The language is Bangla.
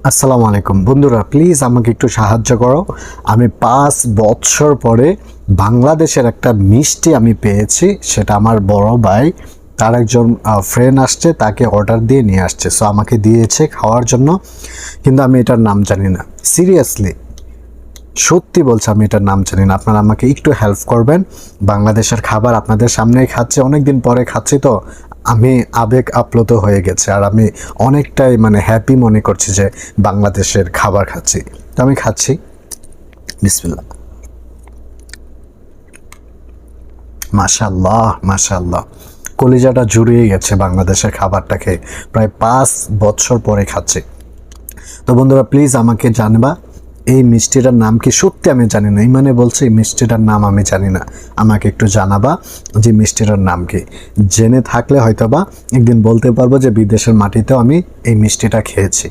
আসসালামু আলাইকুম বন্ধুরা, প্লিজ আমাকে একটু সাহায্য করো। আমি 5 বছর পরে বাংলাদেশের একটা মিষ্টি আমি পেয়েছি। সেটা আমার বড় ভাই, তার একজন ফ্রেন্ড আসছে, তাকে অর্ডার দিয়ে নিয়ে আসছে। সো আমাকে দিয়েছে খাওয়ার জন্য, কিন্তু আমি এটার নাম জানি না। সিরিয়াসলি সত্যি বলছি, আমি এটার নাম জানি না। আপনারা আমাকে একটু হেল্প করবেন। বাংলাদেশের খাবার আপনাদের সামনেই খাচ্ছি, অনেক দিন পরে খাচ্ছি, তো আমি আবেগ আপ্লুত হয়ে গেছে। আর আমি অনেকটাই হ্যাপি মনে করছি যে বাংলাদেশের খাবার খাচ্ছি। তো আমি খাচ্ছি। বিসমিল্লাহ। মাশাআল্লাহ মাশাআল্লাহ, কলিজাটা জুড়িয়ে গেছে বাংলাদেশের খাবারটা খেয়ে। প্রায় 5 বছর পরে খাচ্ছি। তো বন্ধুরা, প্লিজ আমাকে জানবা এই মিষ্টিটার নাম কি। সত্যি আমি জানি না, মানে বলছি এই মিষ্টিটার নাম আমি জানি না। আমাকে একটু জানাবা যে মিষ্টিটার নাম কি। জেনে থাকলে হয়তোবা একদিন বলতে পারবো যে বিদেশের মাটিতেও আমি এই মিষ্টিটা খেয়েছি।